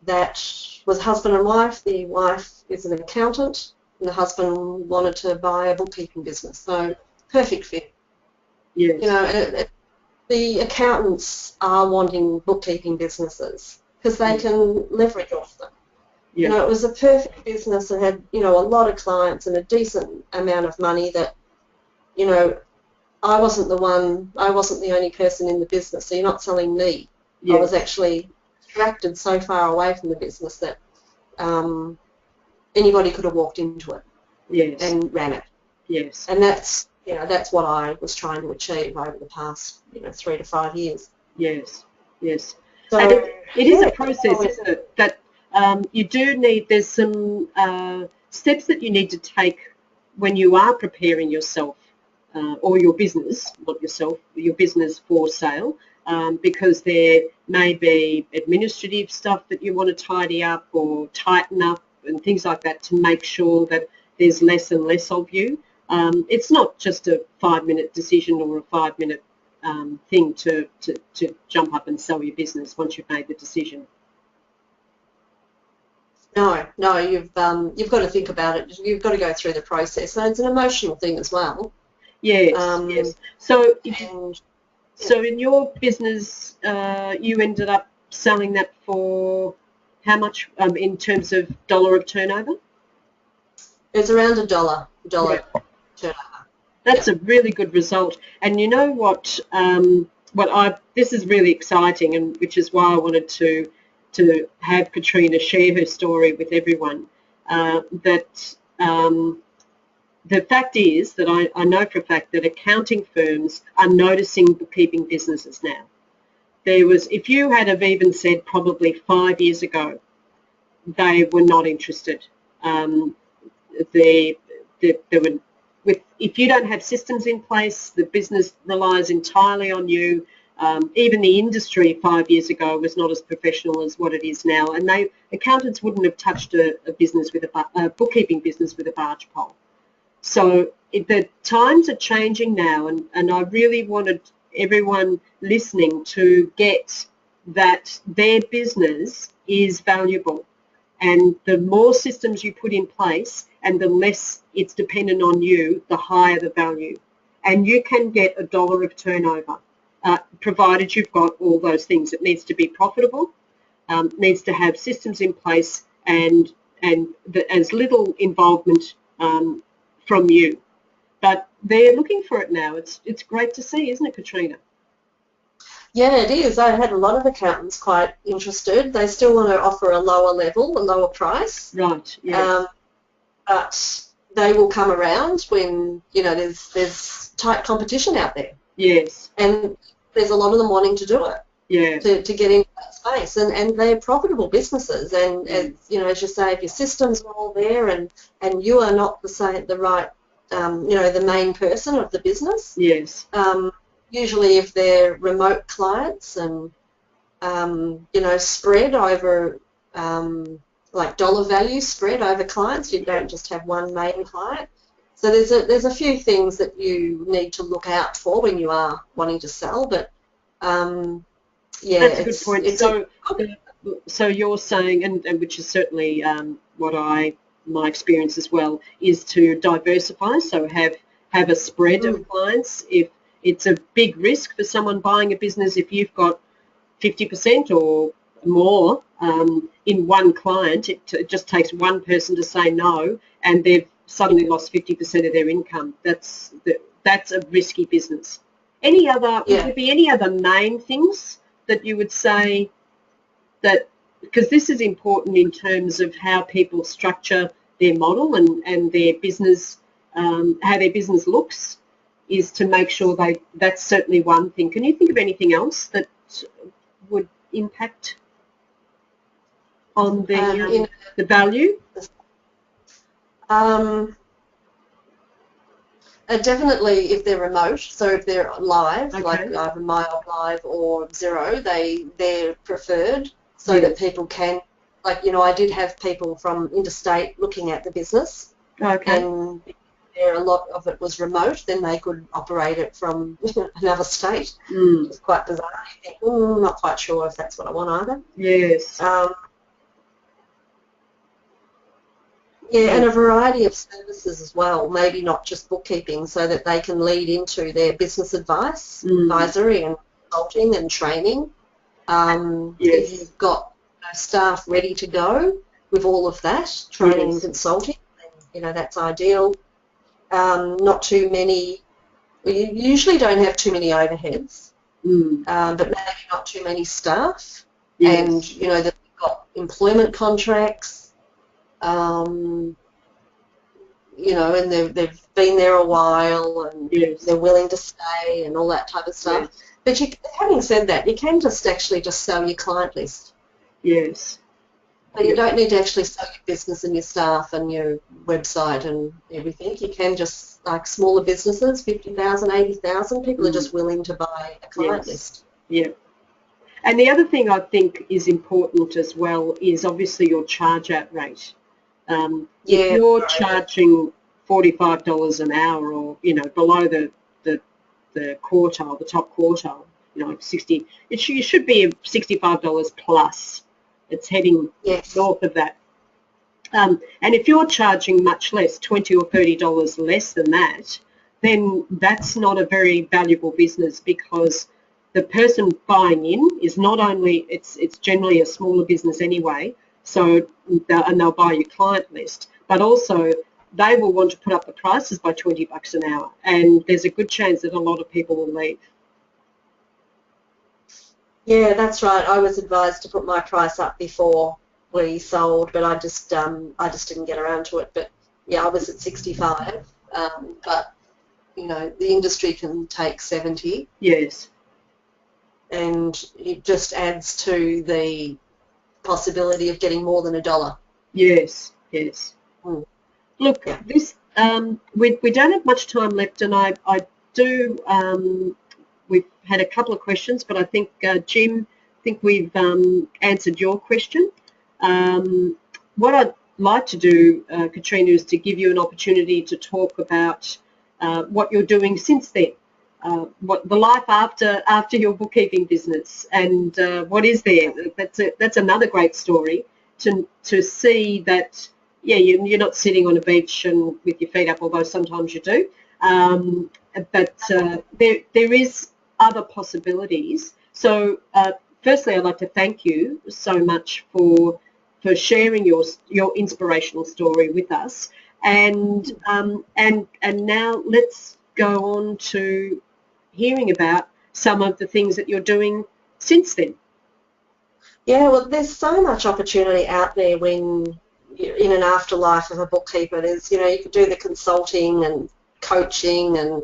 that was husband and wife. The wife is an accountant, and the husband wanted to buy a bookkeeping business. So perfect fit. Yes. The accountants are wanting bookkeeping businesses because they can leverage off them. Yeah. It was a perfect business and had, a lot of clients and a decent amount of money that, I wasn't the only person in the business, so you're not selling me. Yes. I was actually extracted so far away from the business that anybody could have walked into it. Yes. And ran it. Yes. And that's what I was trying to achieve over the past, 3 to 5 years. Yes. Yes. So, and it is a process, isn't it? That you do need, there's some steps that you need to take when you are preparing yourself or your business, not yourself, your business for sale, because there may be administrative stuff that you want to tidy up or tighten up and things like that to make sure that there's less and less of you. It's not just a 5-minute decision or a 5-minute thing to jump up and sell your business once you've made the decision. No, you've got to think about it. You've got to go through the process, and it's an emotional thing as well. Yes, yes. So, so in your business, you ended up selling that for how much in terms of dollar of turnover? It's around $1 turnover. That's a really good result. And you know what? This is really exciting, and which is why I wanted to have Katrina share her story with everyone. The fact is that I know for a fact that accounting firms are noticing bookkeeping businesses now. If you had have even said probably 5 years ago, they were not interested. If you don't have systems in place, the business relies entirely on you. Even the industry 5 years ago was not as professional as what it is now, and accountants wouldn't have touched a business with a bookkeeping business with a barge pole. So the times are changing now, and I really wanted everyone listening to get that their business is valuable, and the more systems you put in place and the less it's dependent on you, the higher the value. And you can get $1 of turnover, provided you've got all those things. It needs to be profitable, needs to have systems in place, and as little involvement from you. But they're looking for it now. It's great to see, isn't it, Katrina? Yeah, it is. I had a lot of accountants quite interested. They still want to offer a lower level, a lower price. Right, yeah. But they will come around when, there's tight competition out there. Yes. And there's a lot of them wanting to do it. Yeah. To get into that space, and they're profitable businesses, and as you say, if your systems are all there, and you are not the right, the main person of the business. Yes. Usually, if they're remote clients and spread over, like dollar value spread over clients, you don't just have one main client. So there's a few things that you need to look out for when you are wanting to sell, but. Yeah, that's a good point. So you're saying, and which is certainly my experience as well, is to diversify. So have a spread of clients. If it's a big risk for someone buying a business, if you've got 50% or more in one client, it just takes one person to say no, and they've suddenly lost 50% of their income. That's a risky business. Would there be any other main things that you would say that, because this is important in terms of how people structure their model and their business, how their business looks, is to make sure that's certainly one thing. Can you think of anything else that would impact on the value? Definitely if they're remote, so if they're live, like either Mild Live or Xero, they're preferred so that people can, I did have people from interstate looking at the business, and a lot of it was remote, then they could operate it from another state. It was quite bizarre. You think, not quite sure if that's what I want either. Yes. Yeah, and a variety of services as well, maybe not just bookkeeping, so that they can lead into their business advisory and consulting and training. If you've got staff ready to go with all of that, training and consulting, then, that's ideal. Not too many, you usually don't have too many overheads, but maybe not too many staff, and, that they've got employment contracts, and they've been there a while, and they're willing to stay and all that type of stuff. But having said that, you can just sell your client list. Yes. So you don't need to actually sell your business and your staff and your website and everything. You can just, like smaller businesses, 50,000, 80,000, people are just willing to buy a client list. Yeah. And the other thing I think is important as well is obviously your charge out rate. If you're charging $45 an hour, or below the quartile, the top quartile, 60, you should be $65 plus. It's heading north of that. And if you're charging much less, $20 or $30 less than that, then that's not a very valuable business, because the person buying in is not only, it's generally a smaller business anyway, and they'll buy your client list, but also they will want to put up the prices by $20 an hour, and there's a good chance that a lot of people will leave. Yeah, that's right. I was advised to put my price up before we sold, but I just didn't get around to it. But yeah, I was at 65, but the industry can take 70. Yes. And it just adds to the possibility of getting more than $1. Yes, yes. Look, this we don't have much time left, and I do. We've had a couple of questions, but I think Jim, we've answered your question. What I'd like to do, Katrina, is to give you an opportunity to talk about what you're doing since then. What the life after your bookkeeping business, and what is there? That's another great story to see that. Yeah, you're not sitting on a beach and with your feet up, although sometimes you do. But there is other possibilities. So firstly, I'd like to thank you so much for sharing your inspirational story with us. And now let's go on to hearing about some of the things that you're doing since then. Yeah, well, there's so much opportunity out there when you're in an afterlife of a bookkeeper. There's, you could do the consulting and coaching and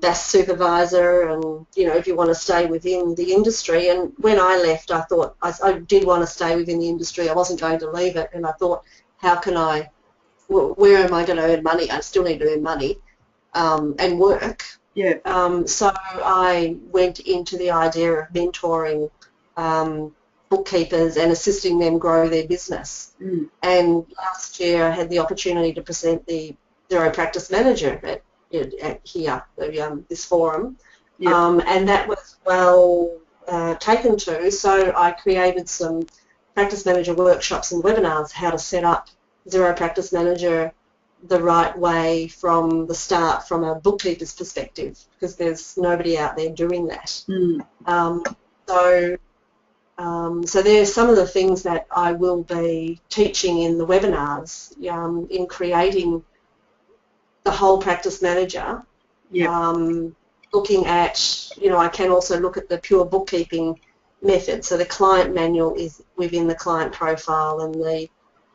best supervisor, and, if you want to stay within the industry. And when I left, I thought I did want to stay within the industry. I wasn't going to leave it, and I thought, where am I going to earn money? I still need to earn money and work. Yeah. So I went into the idea of mentoring bookkeepers and assisting them grow their business. And last year I had the opportunity to present the Zero Practice Manager at here, this forum, and that was well taken to. So I created some Practice Manager workshops and webinars, how to set up Zero Practice Manager the right way from the start, from a bookkeeper's perspective, because there's nobody out there doing that. So there's some of the things that I will be teaching in the webinars in creating the whole Practice Manager. Looking at, I can also look at the pure bookkeeping method. So the client manual is within the client profile, and the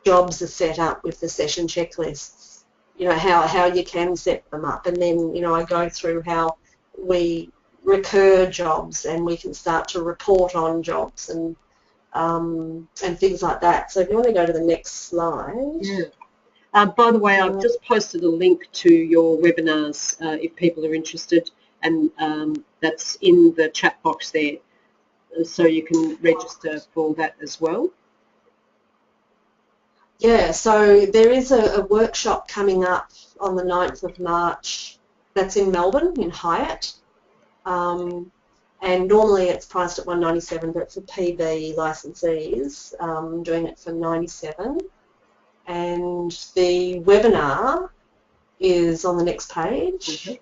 jobs are set up with the session checklists. How you can set them up, and then I go through how we recur jobs, and we can start to report on jobs and things like that. So if you want to go to the next slide. Yeah. By the way, I've just posted a link to your webinars if people are interested, and that's in the chat box there, so you can register for that as well. Yeah, so there is a workshop coming up on the 9th of March that's in Melbourne, in Hyatt. And normally it's priced at $197, but for PB licensees, I'm doing it for $97. And the webinar is on the next page,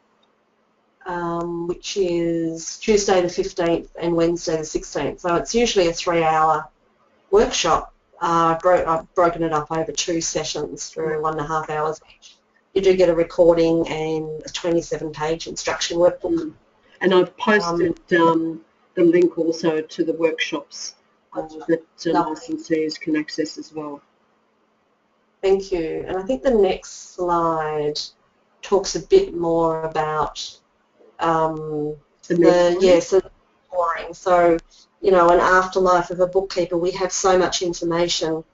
which is Tuesday the 15th and Wednesday the 16th. So it's usually a 3-hour workshop. I've broken it up over 2 sessions for 1.5 hours each. You do get a recording and a 27-page instruction workbook. And I've posted the link also to the workshops that licensees can access as well. Thank you. And I think the next slide talks a bit more about the mentoring. So you know, an afterlife of a bookkeeper. We have so much information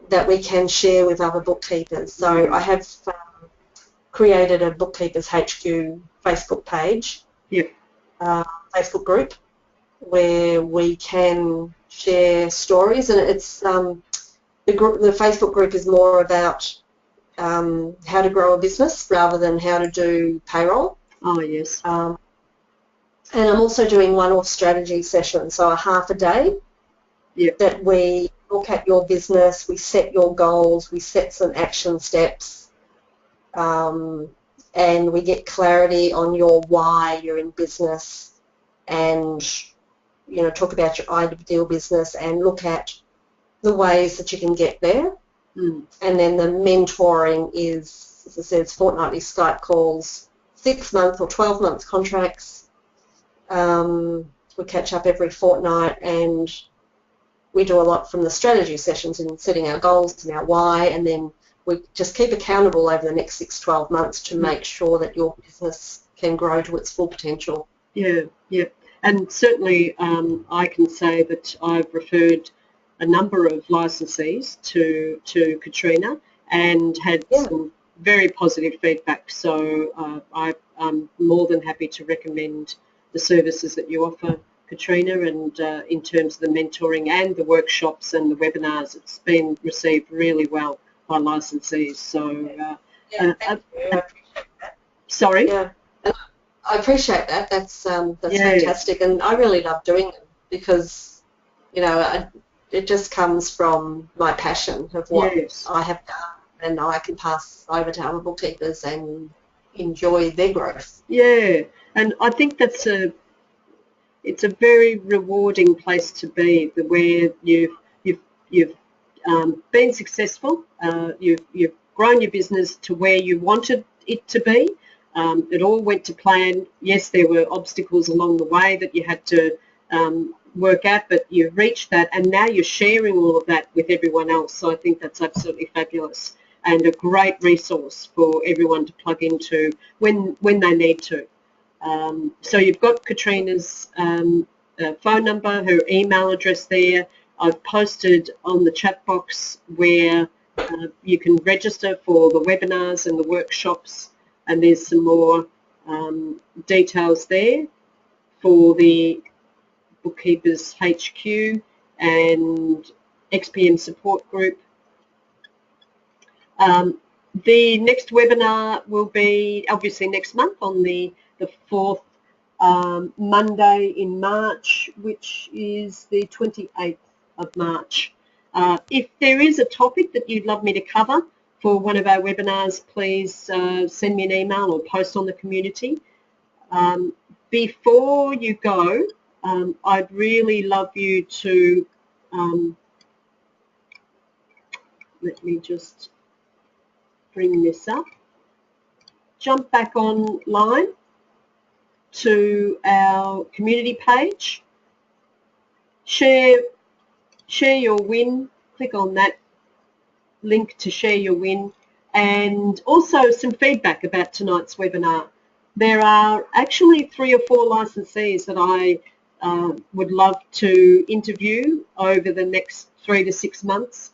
that we can share with other bookkeepers. So I have created a Bookkeepers HQ Facebook page, Facebook group, where we can share stories, and it's the Facebook group is more about how to grow a business rather than how to do payroll. Oh, yes. And I'm also doing one-off strategy sessions, so a half a day that we look at your business, we set your goals, we set some action steps, and we get clarity on your why you're in business, and, you know, talk about your ideal business and look at the ways that you can get there. And then the mentoring is, as I said, it's fortnightly Skype calls, 6-month or 12-month contracts. We catch up every fortnight, and we do a lot from the strategy sessions in setting our goals and our why, and then we just keep accountable over the next 6-12 months to make sure that your business can grow to its full potential. Yeah. And certainly I can say that I've referred a number of licensees to Katrina and had some very positive feedback. So I'm more than happy to recommend the services that you offer, Katrina, and in terms of the mentoring and the workshops and the webinars, it's been received really well by licensees. So, thank you. I appreciate that. Sorry? Yeah, I appreciate that. That's fantastic, and I really love doing them because, you know, it just comes from my passion of what I have done, and I can pass over to other bookkeepers and enjoy their growth. Yeah, and I think it's a very rewarding place to be, where you've been successful, you've grown your business to where you wanted it to be. It all went to plan. Yes, there were obstacles along the way that you had to work out, but you've reached that, and now you're sharing all of that with everyone else. So I think that's absolutely fabulous and a great resource for everyone to plug into when they need to. So you've got Katrina's phone number, her email address there. I've posted on the chat box where you can register for the webinars and the workshops, and there's some more details there for the Bookkeepers HQ and XPM support group. The next webinar will be obviously next month on the 4th Monday in March, which is the 28th of March. If there is a topic that you'd love me to cover for one of our webinars, please send me an email or post on the community. Before you go, I'd really love you to, let me just bring this up, jump back online to our community page, share your win, click on that link to share your win, and also some feedback about tonight's webinar. There are actually 3 or 4 licensees that I would love to interview over the next 3 to 6 months.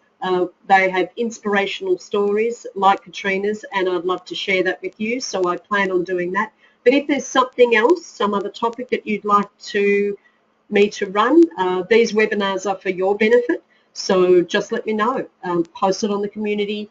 They have inspirational stories like Katrina's, and I'd love to share that with you, so I plan on doing that. But if there's something else, some other topic that you'd like me to run, these webinars are for your benefit, so just let me know. Post it on the community.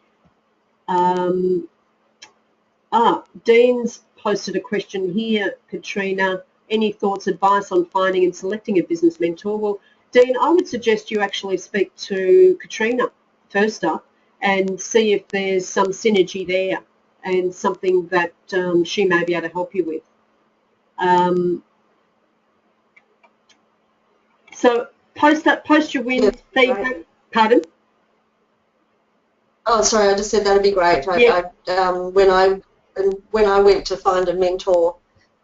Dean's posted a question here, Katrina. Any thoughts, advice on finding and selecting a business mentor? Well, Dean, I would suggest you actually speak to Katrina first up and see if there's some synergy there and something that she may be able to help you with. So post your win feedback. Right. Pardon? Oh, sorry, I just said that'd be great. When I went to find a mentor,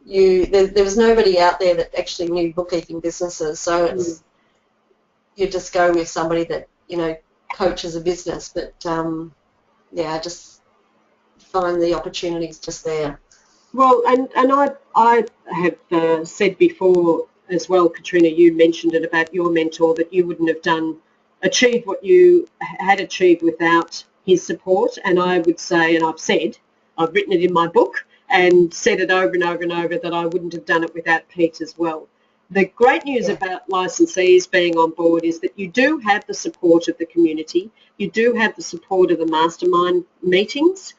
there was nobody out there that actually knew bookkeeping businesses, so it's you just go with somebody that, you know, coaches a business. But yeah, just find the opportunities just there. Well, and I have said before as well, Katrina, you mentioned it about your mentor, that you wouldn't have achieved what you had achieved without his support. And I would say, and I've written it in my book and said it over and over and over, that I wouldn't have done it without Pete as well. The great news about licensees being on board is that you do have the support of the community, you do have the support of the mastermind meetings,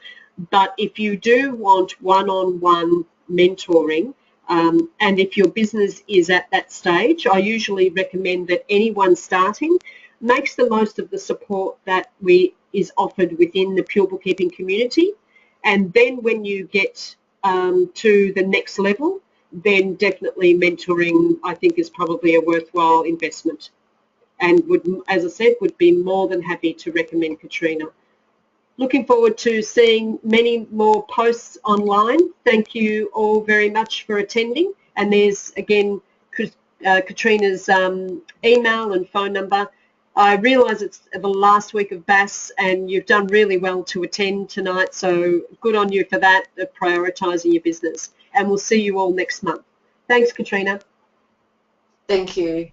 but if you do want one-on-one mentoring, and if your business is at that stage, I usually recommend that anyone starting makes the most of the support that is offered within the Pure Bookkeeping community. And then when you get to the next level, then definitely mentoring, I think, is probably a worthwhile investment, and would, as I said, would be more than happy to recommend Katrina. Looking forward to seeing many more posts online. Thank you all very much for attending. And there's, again, Katrina's email and phone number. I realise it's the last week of BAS and you've done really well to attend tonight, so good on you for that, of prioritising your business. And we'll see you all next month. Thanks, Katrina. Thank you.